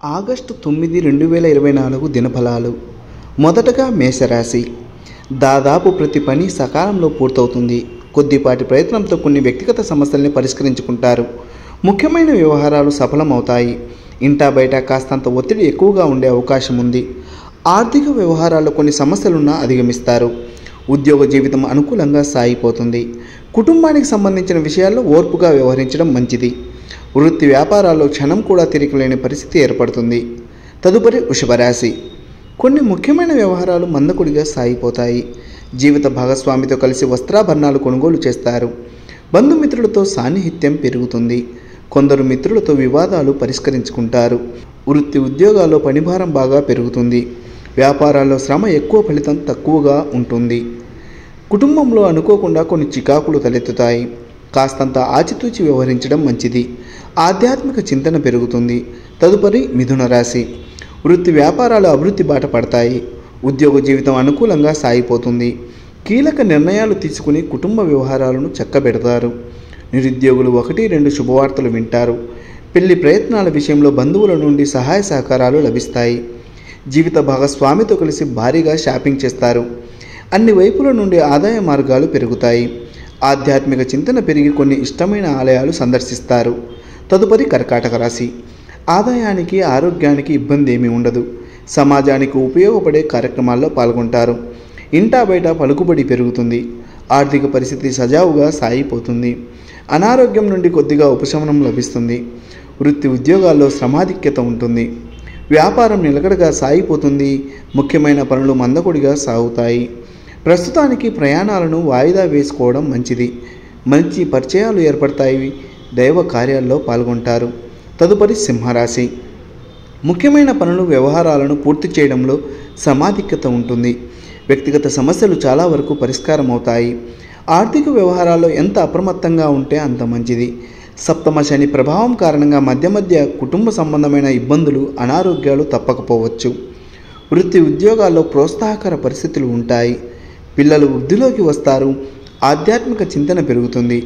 August 9, 2024 దినఫలాలు. మొదటగా మేషరాశి. దాదాపు ప్రతి పని సకాలంలో పూర్తవుతుంది. కొద్దిపాటి ప్రయత్నంతో కొన్ని వ్యక్తిగత సమస్యల్ని పరిష్కరించుకుంటారు. ముఖ్యమైన వ్యవహారాలు సఫలమవుతాయి. ఇంటా బయట కాస్తంత ఒత్తిడి ఎక్కువగా ఉండే అవకాశం ఉంది. ఆర్థిక వ్యవహారాల్లో కొన్ని సమస్యలున్నా అధిగమిస్తారు. ఉద్యోగ జీవితం అనుకూలంగా సాగిపోతుంది. కుటుంబానికి సంబంధించిన విషయాల్లో ఓర్పుగా వ్యవహరించడం మంచిది. వృత్తి వ్యాపారాల్లో క్షణం కూడా తిరిగిలేని పరిస్థితి ఏర్పడుతుంది. తదుపరి వృషభరాశి. కొన్ని ముఖ్యమైన వ్యవహారాలు మందకొడిగా సాగిపోతాయి. జీవిత భాగస్వామితో కలిసి వస్త్రాభరణాలు కొనుగోలు చేస్తారు. బంధుమిత్రులతో సాన్నిహిత్యం పెరుగుతుంది. కొందరు మిత్రులతో వివాదాలు పరిష్కరించుకుంటారు. వృత్తి ఉద్యోగాల్లో పనిభారం బాగా పెరుగుతుంది. వ్యాపారాల్లో శ్రమ ఎక్కువ, ఫలితం తక్కువగా ఉంటుంది. కుటుంబంలో అనుకోకుండా కొన్ని చికాకులు తలెత్తుతాయి. కాస్తంత ఆచితూచి వ్యవహరించడం మంచిది. ఆధ్యాత్మిక చింతన పెరుగుతుంది. తదుపరి మిథున రాశి. వృత్తి వ్యాపారాలు అభివృద్ధి బాట పడతాయి. ఉద్యోగ జీవితం అనుకూలంగా సాగిపోతుంది. కీలక నిర్ణయాలు తీసుకుని కుటుంబ వ్యవహారాలను చక్కబెడతారు. నిరుద్యోగులు 1-2 శుభవార్తలు వింటారు. పెళ్లి ప్రయత్నాల విషయంలో బంధువుల నుండి సహాయ సహకారాలు లభిస్తాయి. జీవిత భాగస్వామితో కలిసి భారీగా షాపింగ్ చేస్తారు. అన్ని వైపుల నుండి ఆదాయ మార్గాలు పెరుగుతాయి. ఆధ్యాత్మిక చింతన పెరిగి కొన్ని ఇష్టమైన ఆలయాలు సందర్శిస్తారు. తదుపరి కర్కాటక రాశి. ఆదాయానికి, ఆరోగ్యానికి ఇబ్బంది ఏమీ ఉండదు. సమాజానికి ఉపయోగపడే కార్యక్రమాల్లో పాల్గొంటారు. ఇంటా బయట పలుకుబడి పెరుగుతుంది. ఆర్థిక పరిస్థితి సజావుగా సాగిపోతుంది. అనారోగ్యం నుండి కొద్దిగా ఉపశమనం లభిస్తుంది. వృత్తి ఉద్యోగాల్లో శ్రమాధిక్యత ఉంటుంది. వ్యాపారం నిలకడగా సాగిపోతుంది. ముఖ్యమైన పనులు మందకొడిగా సాగుతాయి. ప్రస్తుతానికి ప్రయాణాలను వాయిదా వేసుకోవడం మంచిది. మంచి పరిచయాలు ఏర్పడతాయి. దైవ కార్యాల్లో పాల్గొంటారు. తదుపరి సింహరాశి. ముఖ్యమైన పనులు, వ్యవహారాలను పూర్తి చేయడంలో సమాధిక్యత ఉంటుంది. వ్యక్తిగత సమస్యలు చాలా వరకు పరిష్కారం అవుతాయి. ఆర్థిక వ్యవహారాల్లో ఎంత అప్రమత్తంగా ఉంటే అంత మంచిది. సప్తమ శని ప్రభావం కారణంగా మధ్య మధ్య కుటుంబ సంబంధమైన ఇబ్బందులు, అనారోగ్యాలు తప్పకపోవచ్చు. వృత్తి ఉద్యోగాల్లో ప్రోత్సాహకర పరిస్థితులు ఉంటాయి. పిల్లలు వృద్ధిలోకి వస్తారు. ఆధ్యాత్మిక చింతన పెరుగుతుంది.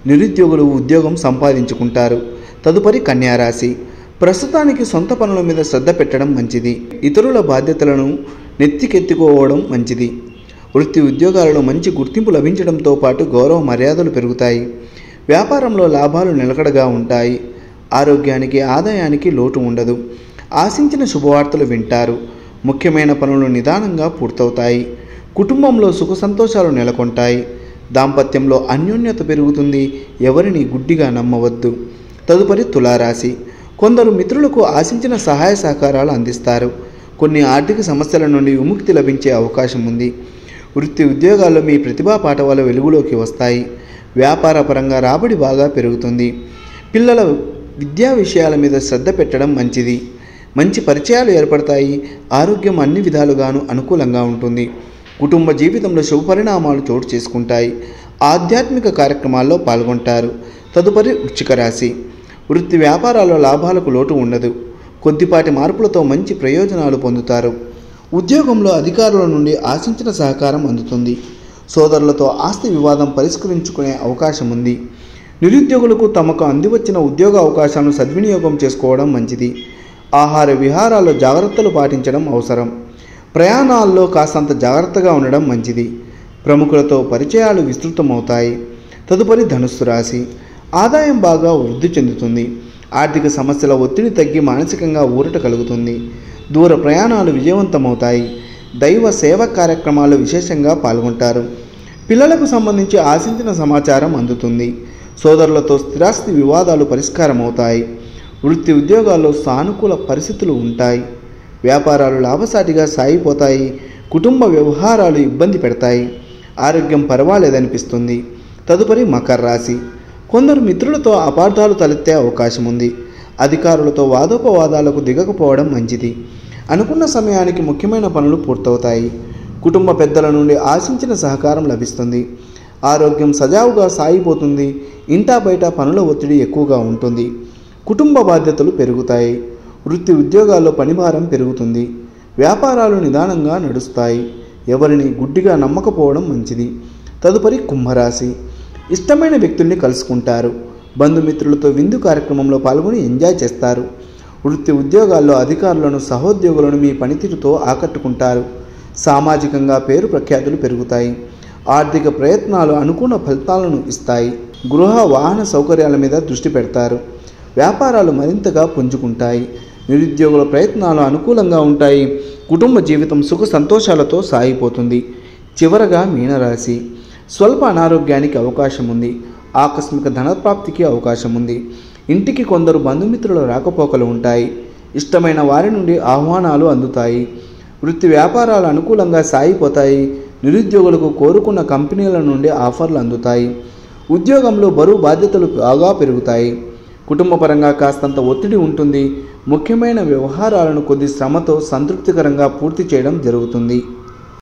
నిరుద్యోగులు ఉద్యోగం సంపాదించుకుంటారు. తదుపరి కన్యారాశి. ప్రస్తుతానికి సొంత పనుల మీద శ్రద్ధ పెట్టడం మంచిది. ఇతరుల బాధ్యతలను నెత్తికెత్తుకోవడం మంచిది. వృత్తి ఉద్యోగాలలో మంచి గుర్తింపు లభించడంతో పాటు గౌరవ మర్యాదలు పెరుగుతాయి. వ్యాపారంలో లాభాలు నిలకడగా ఉంటాయి. ఆరోగ్యానికి, ఆదాయానికి లోటు ఉండదు. ఆశించిన శుభవార్తలు వింటారు. ముఖ్యమైన పనులు నిదానంగా పూర్తవుతాయి. కుటుంబంలో సుఖ సంతోషాలు నెలకొంటాయి. దాంపత్యంలో అన్యోన్యత పెరుగుతుంది. ఎవరిని గుడ్డిగా నమ్మవద్దు. తదుపరి తులారాశి. కొందరు మిత్రులకు ఆశించిన సహాయ సహకారాలు అందిస్తారు. కొన్ని ఆర్థిక సమస్యల నుండి విముక్తి లభించే అవకాశం ఉంది. వృత్తి ఉద్యోగాల్లో మీ ప్రతిభా పాఠవాలు వెలుగులోకి వస్తాయి. వ్యాపార పరంగా రాబడి బాగా పెరుగుతుంది. పిల్లల విద్యా విషయాల మీద శ్రద్ధ పెట్టడం మంచిది. మంచి పరిచయాలు ఏర్పడతాయి. ఆరోగ్యం అన్ని విధాలుగాను అనుకూలంగా ఉంటుంది. కుటుంబ జీవితంలో శుభ పరిణామాలు చోటు చేసుకుంటాయి. ఆధ్యాత్మిక కార్యక్రమాల్లో పాల్గొంటారు. తదుపరి వృశ్చిక రాశి. వృత్తి వ్యాపారాల్లో లాభాలకు లోటు ఉండదు. కొద్దిపాటి మార్పులతో మంచి ప్రయోజనాలు పొందుతారు. ఉద్యోగంలో అధికారుల నుండి ఆశించిన సహకారం అందుతుంది. సోదరులతో ఆస్తి వివాదం పరిష్కరించుకునే అవకాశం ఉంది. నిరుద్యోగులకు తమకు అందివచ్చిన ఉద్యోగ అవకాశాలను సద్వినియోగం చేసుకోవడం మంచిది. ఆహార విహారాల్లో జాగ్రత్తలు పాటించడం అవసరం. ప్రయాణాల్లో కాస్తంత జాగ్రత్తగా ఉండడం మంచిది. ప్రముఖులతో పరిచయాలు విస్తృతమవుతాయి. తదుపరి ధనుస్సు రాశి. ఆదాయం బాగా వృద్ధి చెందుతుంది. ఆర్థిక సమస్యల ఒత్తిడి తగ్గి మానసికంగా ఊరట కలుగుతుంది. దూర ప్రయాణాలు విజయవంతమవుతాయి. దైవ సేవ కార్యక్రమాలు విశేషంగా పాల్గొంటారు. పిల్లలకు సంబంధించి ఆశించిన సమాచారం అందుతుంది. సోదరులతో స్థిరాస్తి వివాదాలు పరిష్కారమవుతాయి. వృత్తి ఉద్యోగాల్లో సానుకూల పరిస్థితులు ఉంటాయి. వ్యాపారాలు లాభసాటిగా సాగిపోతాయి. కుటుంబ వ్యవహారాలు ఇబ్బంది పెడతాయి. ఆరోగ్యం పర్వాలేదనిపిస్తుంది. తదుపరి మకర రాశి. కొందరు మిత్రులతో అపార్థాలు తలెత్తే అవకాశం ఉంది. అధికారులతో వాదోపవాదాలకు దిగకపోవడం మంచిది. అనుకున్న సమయానికి ముఖ్యమైన పనులు పూర్తవుతాయి. కుటుంబ పెద్దల నుండి ఆశించిన సహకారం లభిస్తుంది. ఆరోగ్యం సజావుగా సాగిపోతుంది. ఇంటా బయట పనుల ఒత్తిడి ఎక్కువగా ఉంటుంది. కుటుంబ బాధ్యతలు పెరుగుతాయి. వృత్తి ఉద్యోగాల్లో పనిభారం పెరుగుతుంది. వ్యాపారాలు నిదానంగా నడుస్తాయి. ఎవరిని గుడ్డిగా నమ్మకపోవడం మంచిది. తదుపరి కుంభరాశి. ఇష్టమైన వ్యక్తుల్ని కలుసుకుంటారు. బంధుమిత్రులతో విందు కార్యక్రమంలో పాల్గొని ఎంజాయ్ చేస్తారు. వృత్తి ఉద్యోగాల్లో అధికారులను సహోద్యోగులను మీ పనితీరుతో ఆకట్టుకుంటారు. సామాజికంగా పేరు ప్రఖ్యాతులు పెరుగుతాయి. ఆర్థిక ప్రయత్నాలు అనుకూల ఫలితాలను ఇస్తాయి. గృహ వాహన సౌకర్యాల మీద దృష్టి పెడతారు. వ్యాపారాలు మరింతగా పుంజుకుంటాయి. నిరుద్యోగుల ప్రయత్నాలు అనుకూలంగా ఉంటాయి. కుటుంబ జీవితం సుఖ సంతోషాలతో సాగిపోతుంది. చివరగా మీనరాశి. స్వల్ప అనారోగ్యానికి అవకాశం ఉంది. ఆకస్మిక ధనప్రాప్తికి అవకాశం ఉంది. ఇంటికి కొందరు బంధుమిత్రుల రాకపోకలు ఉంటాయి. ఇష్టమైన వారి నుండి ఆహ్వానాలు అందుతాయి. వృత్తి వ్యాపారాలు అనుకూలంగా సాగిపోతాయి. నిరుద్యోగులకు కోరుకున్న కంపెనీల నుండి ఆఫర్లు అందుతాయి. ఉద్యోగంలో బరువు బాధ్యతలు బాగా పెరుగుతాయి. కుటుంబపరంగా కాస్తంత ఒత్తిడి ఉంటుంది. ముఖ్యమైన వ్యవహారాలను కొద్ది శ్రమతో సంతృప్తికరంగా పూర్తి చేయడం జరుగుతుంది.